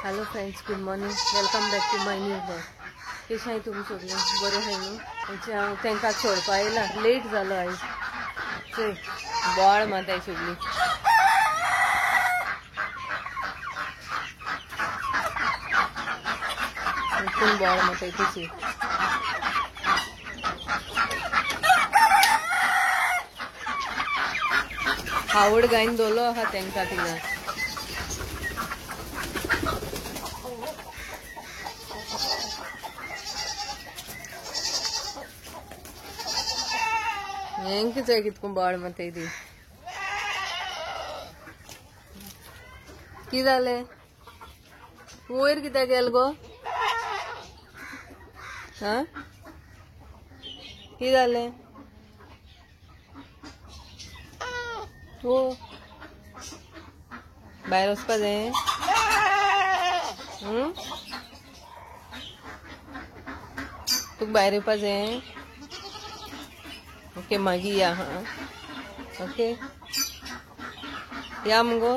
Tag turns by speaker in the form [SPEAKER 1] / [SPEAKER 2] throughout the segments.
[SPEAKER 1] Hello friends, good morning. Welcome back to my new blog. कशें आहाय तुमी सगळीं? बरें आहाय न्हू? तांकां सोडपा येयला, लेट जालो आयज. चोय बोवाळ माताय सगळीं. कोण बोवाळ माताय तशी. हावड गायन दवरलो आहा तांकां थिंगा. हेंक जाय कितको बोवाळ माताय ती. कि जालें? वयर कित्याक गेल गो? हा, कि जालें? हो, भायर वचपा जाय. तुका भायर येवपा जाय. ओके, मागीर या. हा, ओके, या मुगो.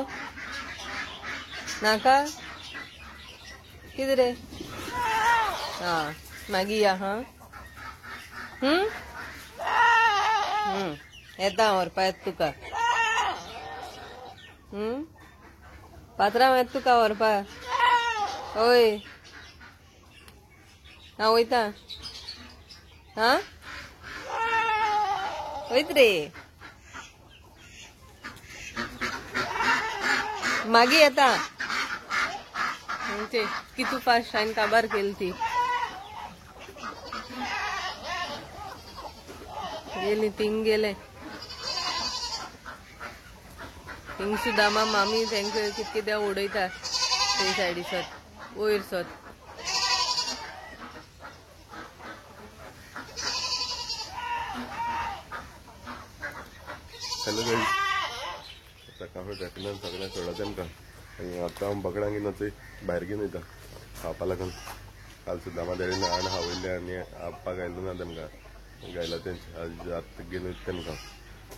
[SPEAKER 1] नाका कितें रे? हा, मागीर या. हा, येता व्हरपा येता तुका. पात्रांव येता तुका व्हरपा. ओय, हांव वयता. हा, वयत रे. मागीर येता. कितू फास्ट हांवें काबार केली ती. गेली थिंग गेले. थिंग सुदामा मामी तांकां कितें उडयता ते सायडीसोत वयर सोत.
[SPEAKER 2] हॅलो गाईज, आता काफे टाकल्यान सगळ्या सोडा तेमकां आनी आतां हांव बकडांक घेवन वचय भायर घेवन वयता खावपा लागून. काल सुद्दां देडे ना आनी हावयले आनी आपपाक आयलो ना तेमकां गायला तेंचे आज आतां घेवन वयता तेमकां.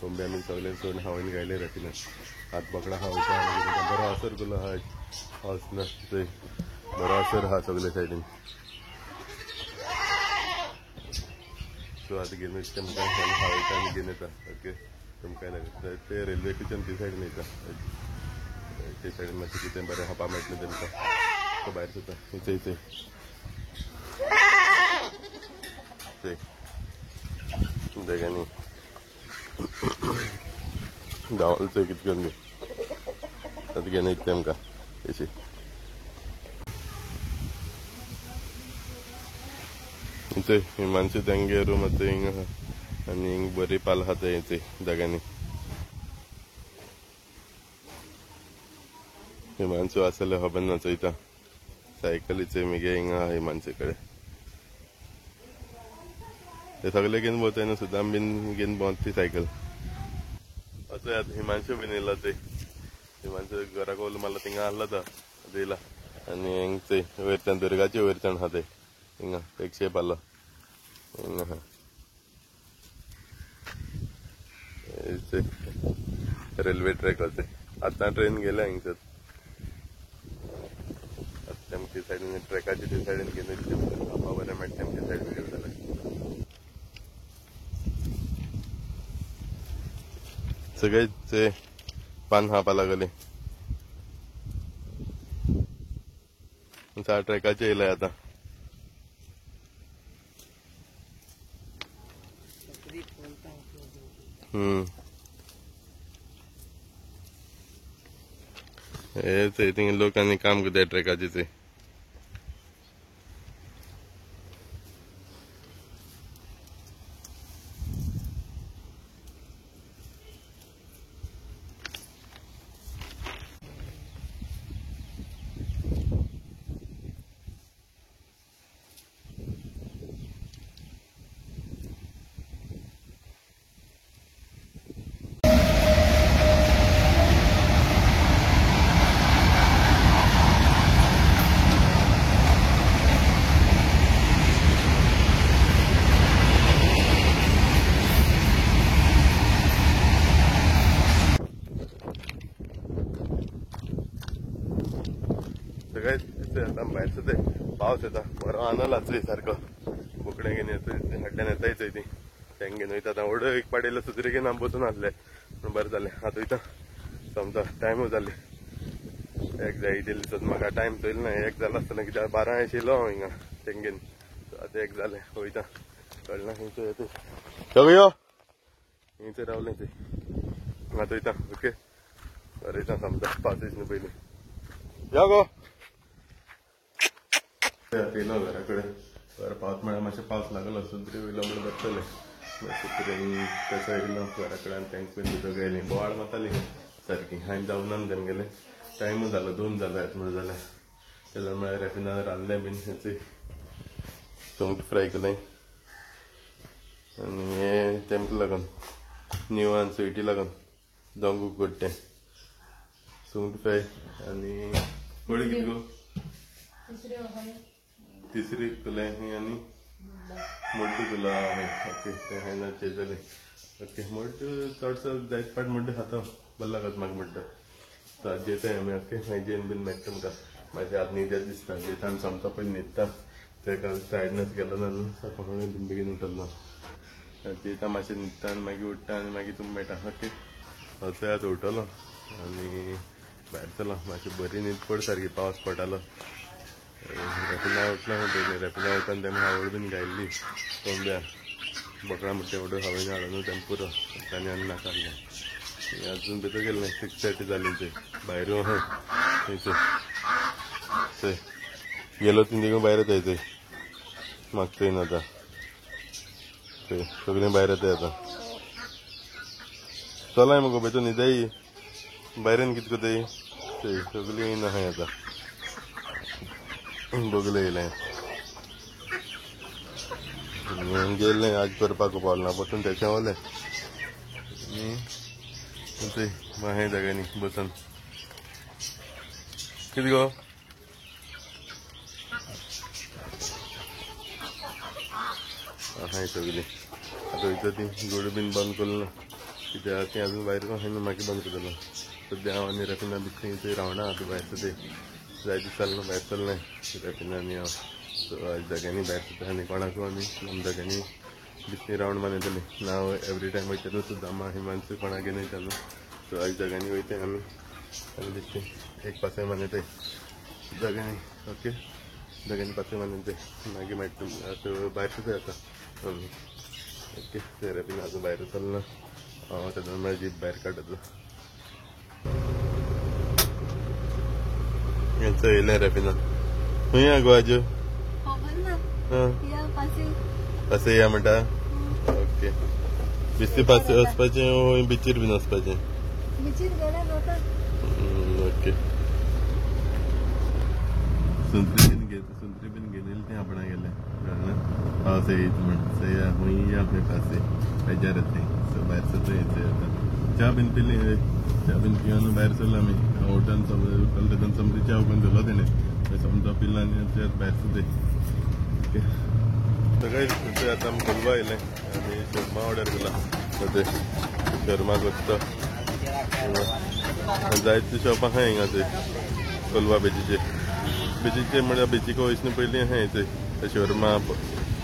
[SPEAKER 2] कोंबे आमी सगळे सोडून हांवें गायले रातीन. आतां बोकडां हावयता बरो असर केलो आहा. हॉस ना थंय बरो असर आहा सगळे सायडीन. सो आतां घेवन वयता तेमकां आनी हावयता आनी घेवन येता. ओके, तुमकां लागता ते रेल्वे स्टेशन ती सायडीन वयता. ते सायडीन मातशें कितें बरें खावपा मेळटलें तेमकां. तो भायर सुद्दां थंय थंय थंय देगांनी धांवल चोय कितें करून दी. आतां घेवन वयता तेमकां तेशी. थंय हिमांशू तेंगे रूम आतां हिंग आहा आनी हिंग बरी पाल आहा थंय जाग्यांनी. हिमांशू आसले खबर ना चोयता. सायकलीचे मिगे हिंग आहा हिमांशू कडेन. ते सगळे घेवन भोंवताय न्हू, सुद्दां बीन घेवन भोंवता ती सायकल. असो आतां हिमांशू बीन येयला थंय. हिमांशू घराक ओल मारला थिंगा आहलो तो येयला. आनी हिंग थंय वयरच्यान दुर्गाचे वयरच्यान आहा थंय हिंगा एक शेप आहलो हिंग आहा. रेल्वे ट्रॅक आहा थंय. आतां ट्रेन गेल्या हिंगसर. आतां तेमचे सायडीन ट्रॅकाचे ते सायडीन घेवन वयता. खावपा बरें मेळटा तेमचे सायडीन गेले जाल्यार. सगळे ते पान खावपा लागले. ट्रॅकाचे येयलाय आतां. हे थंय थिंग लोक आनी काम करताय ट्रॅकाचे थंय. सगळे आता भायर ते पावस येता बरो आनलाच सारको बोकडे घेऊन येतो हाडल्यान येतायच ती तेंक घेवन वयता आतां व्हडलो एक पाडेलो सुत्री घेवन हांव बसून आसले पूण बरें जालें आतां वयता समजा टायमूय जाले एक जाय दिली सो म्हाका टायम चोयलो ना एक जालो आसतना कित्याक 12 येशिल्लो हांव हिंगा तेंक घेवन आतां एक जालें वयता कळना खंयचो येता सगळ्यो हिंगचे रावलें ते आतां वयता ओके बरें येता समजा पावस येयना पयलीं या गो येयलो घरा कडेन बरें पावस म्हळ्यार मातशें पावस लागलो सुत्री वयलो म्हणून बसतले सुत्रेन कसो येयलो घरा कडेन तेंक बीन भितर गेलीं बोवाळ मारतालीं सारकी हांवें जावनान तेम गेलें टायमूय जालो 2 जाले म्हणून जाल्यार तेन्ना म्हळ्यार रेफिनान रांदलें बीन हेचें सुंगट फ्राय केलें आनी हें तेमकां लागून निवान स्विटी लागून दोंगूक कोट्टें सुंगट फ्राय आनी कोळी कितें गो तिसरी केलें आनी मुड्डू केलो ओके तें हांवें चेजलें ओके मुड्डू चडसो जायत पाट मुड्डू खाता बरें लागत म्हाका मुड्डू तो जेता आमी ओके मागीर जेन बीन मेळटा तुमकां म्हाज्या आतां न्हिदे दिसता जेता आमी सोमतो पयलीं न्हिदता तेका टायर्डनेस गेलो ना न्हू सकाळी बीन बेगीन उठलो जेता मातशें न्हिदता आनी मागीर उठता आनी मागीर तुमकां मेळटा ओके असो आतां उठलो आनी भायर चलो मातशी बरी न्हीद पड सारकी पावस पडटालो रेपिना उठलो पयलीं रेपिना उठोन तेमी हावळ बीन घायल्ली कोंब्या बोकळा म्हणटा व्हडलो हांवें हाडून तेम पुरो तांणी आनी नाकारलें अजून भितर गेलें 6:30 जाली ते भायर थंयचो थंय गेलो ती देखून भायर येताय थंय म्हाका थंय आतां थंय सगळीं भायर येताय आतां चलाय मुगो भितर न्हिदाय भायरेन कितें कोताय थंय सगळीं आहाय आतां बगलें येयलें गेल्लें आज करपाक पावलें बसून तेच्या वलें थंय माहे जाग्यांनी बसून कितें गो आहाय सगळीं आतां वयता ती गोड बीन बंद केलो ना कित्याक तें अजून भायर हांवें मागीर बंद केलेलो सद्या हांव आनी रेपिना भितर थंय रावना आतां भायर ते जाय दिसाल न्हू भायर चल्लें रेपिना आनी हांव सो आज जाग्यांनी भायर सुद्दां आनी कोणाकूय आमी आमच्या जाग्यांनी भितर रावंड मारयतलीं नाव एवरी टायम वयता न्हू सुद्दां आमा हिमांशू कोणाक घेवन वयता न्हू सो आज जाग्यांनी वयताय आमी आनी दिसता एक पासय मारयताय जाग्यांनी ओके जाग्यांनी पासय मारयताय मागीर मेळटा आतां भायर सुद्दां येता ओके ते रेपिना अजून भायर चलना हांव तेन्ना म्हळ्यार जीप भायर काडटलो येयलें रेपिना खंय या गो आजू पासय या म्हणटा ओके बिस्ती पासय वचपाचें बिचीर बीन वचपाचें ओके सुंत्री बीन घेतली तें आपणा गेलें पावस येयत म्हण सो या खंय या खंय पासय बेजार येता सो भायर सरता येता आतां च्या बीन पिली च्या बीन पिवन भायर सरलो आमी उठोन उठलो तेदोन समरी च्या करून दवरलो तेणें समजो पिलो आनी भायर सरता ओके सगळें आतां आमी कोलवा येयलें आनी शोरमा ऑर्डर केला ते शोरमा करता जायते शॉप आहाय हिंगा थंय कोलवा बेजीचे म्हळ्यार बेजीक वयचना पयलीं आहाय थंय शोरमा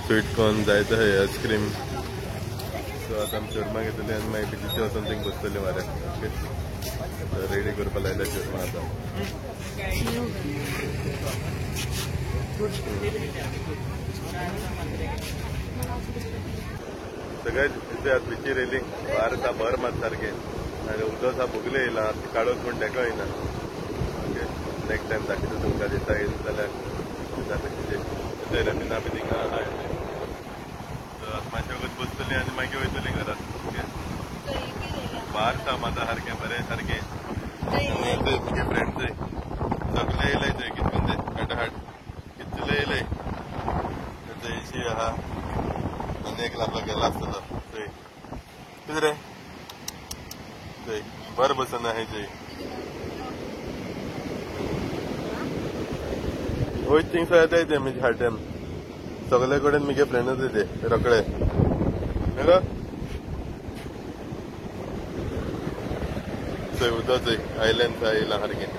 [SPEAKER 2] स्वीट कॉर्न जायते आहाय आयस्क्रीम सो आतां आमी शोरमा घेतली आनी मागीर बेजीचे वचोन थिंग बसतले म्हाऱ्याक ओके रेडी करपा लायला शोरमा आतां सगळे आतां बिचीर येयली भायर आतां भर मात सारकें आनी उदक आसा भोगले येयला काडोच म्हूण तेका येना ओके नेक्स्ट टायम दाखयता तुमकां दिता येयला जाल्यार रेपिना बी थिंगा आहाय सो आतां मातशें वगत बसतली आनी मागीर वयतली घरांत ओके भायर आसा माता सारकें बरें सारकें तुगे फ्रेंड थंय सगळे येयले थंय कितें करून ते हाटाहाट कितले येयले थंयशी आहा आनी एक लागलो गेला आसतलो थंय कितें रे थंय बरें बसून आहाय थंय वयत थिंगसर येताय ते म्हजे हाट्यान सगळे कडेन म्हगे फ्रेंडूच येते रोकडे न्हू थंय उदक थंय आयलँड थंय येयला सारकें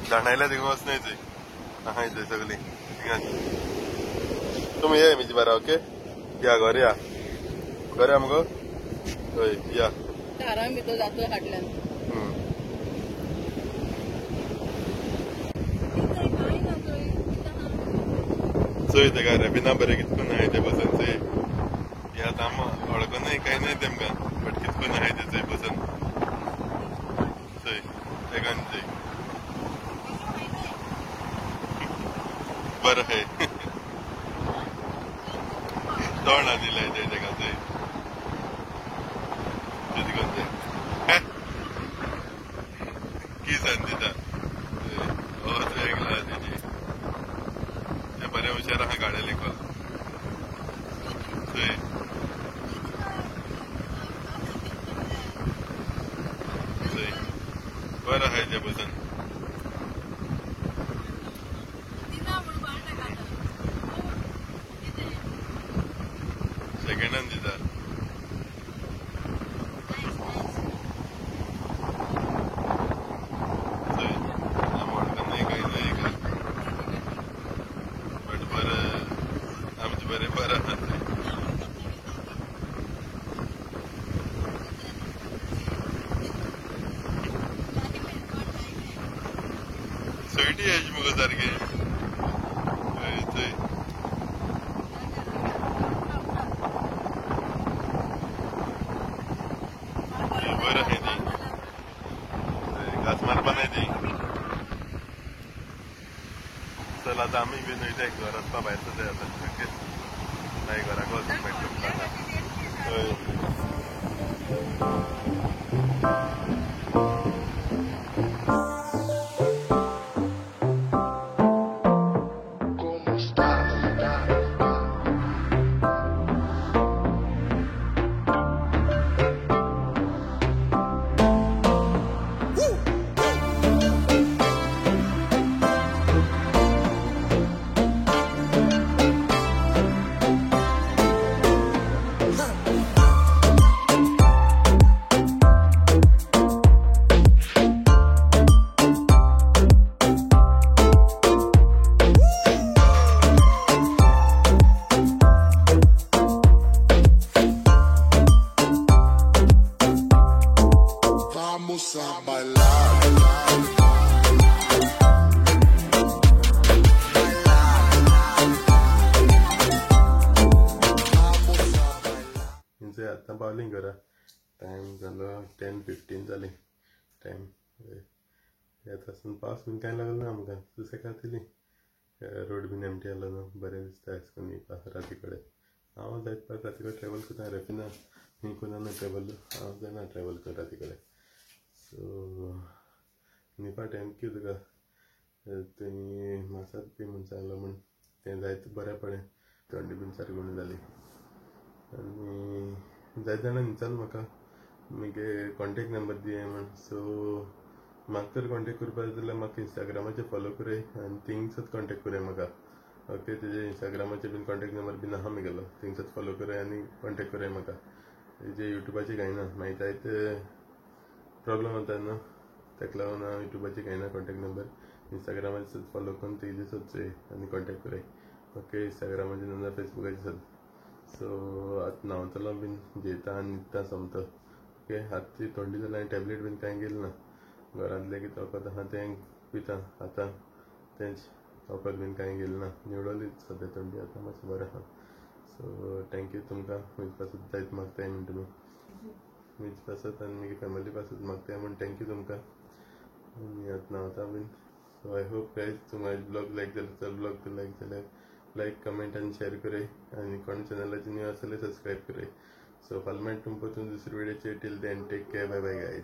[SPEAKER 2] जाणायला थिंग वचनाय थंय आहाय थंय सगळी तुम्ही ये मिजी बारा ओके या घर या मगो हय या
[SPEAKER 1] आराम भितर जातोय फाटल्यान
[SPEAKER 2] चोय ते काय बिना बरें कितकून आहाय ते बसून चोय या आम वळखूनय काय नाही तेमकां बट कितकून आहाय ते चोय बसून चोय तेगान चोय बरं आहे तोंड दिलाय ते तेका चोय कितें कोण ते की सान दिता हो वेगळा तेजी ते बरे हुशार आहा गाड्या लेखोल चोय चोय बरं आहे ते बसून सेकंडान दिता चोय आम वळखून नाही काही नाही का बट बरं आमचे बरें बरं आहा थंय सोयटी यायची मुगो सारखे चोय बरं आहे ती घास मारपा नाही ती चल आता आम्ही बी न्हय ते घर वचपा भायर ते आता ओके नाही घराक वचून मेळटा आता
[SPEAKER 3] Vamos a bailar.
[SPEAKER 2] म्हणजे आता पावली घरा टाइम झालो 10:15 जाली टाइम येत आसून पावस बीन कांय लागलो ना आमकां सुसेगाद येयली रोड बीन एमटी आसलो न्हू बरें दिसता अशें करून येवपाक राती कडेन हांव जायत पावस राती कडेन ट्रॅवल करता रेपिना खंय कोन्ना ट्रॅवल हांव जायना ट्रॅवल कर राती कडेन सो निपा थँक्यू तुका तुवें मासात बी म्हूण सांगलो म्हूण तें जायत बरें पडलें थंडी बीन सारकी उणी जाली आनी जायत जाणां विचारलें म्हाका म्हगे कॉन्टेक्ट नंबर दिये म्हूण सो म्हाका तर कॉन्टेक्ट करपा जाय जाल्यार म्हाका इंस्टाग्रामाचेर फॉलो करय आनी थिंगसूच कॉन्टेक्ट करय म्हाका ओके तेजे इंस्टाग्रामाचेर बीन कॉन्टेक्ट नंबर बीन आहा म्हगेलो थिंगसूच फॉलो करय आनी कॉन्टेक्ट करय म्हाका तेजे युट्यूबाचेर कांय ना मागीर जायत प्रॉब्लम जाता न्हू ताका लागून हांव युट्यूबाचेर कांय ना कॉन्टेक्ट नंबर इंस्टाग्रामाचेर फॉलो करून तेजेसूच आनी कॉन्टेक्ट करय ओके इंस्टाग्रामाचेर ना फेसबुकाचेर सो आतां न्हांवतलो बीन जेयता आनी न्हिदता सोमतो ओके आतां थंडी जाल्या आनी टॅबलेट बीन कांय घेतली ना घरांतलें कितें वखद आहा तें पिता आतां तेंच वखद बीन कांय घेतली ना निवडोलीच सद्या थंडी आतां मातशें बरें आहा सो थँक्यू तुमकां म्हजे पासून जायत मागताय म्हण तुमी म्हजे पासत आनी म्हगे फॅमिली पासून मागताय म्हण थँक्यू तुमकां आनी आतां न्हांवता बीन सो आय होप गायज तुम्हाला ब्लॉग लायक जाल्यार चल ब्लॉग तर लायक जाल्यार लायक कमेंट आनी शेअर करय आनी कोण चॅनलाचेर न्यू आसा जाल्यार सबस्क्रायब करय सो फाल्यां मेळटा तुमकां दुसरे व्हिडिओचेर till then take care bye bye guys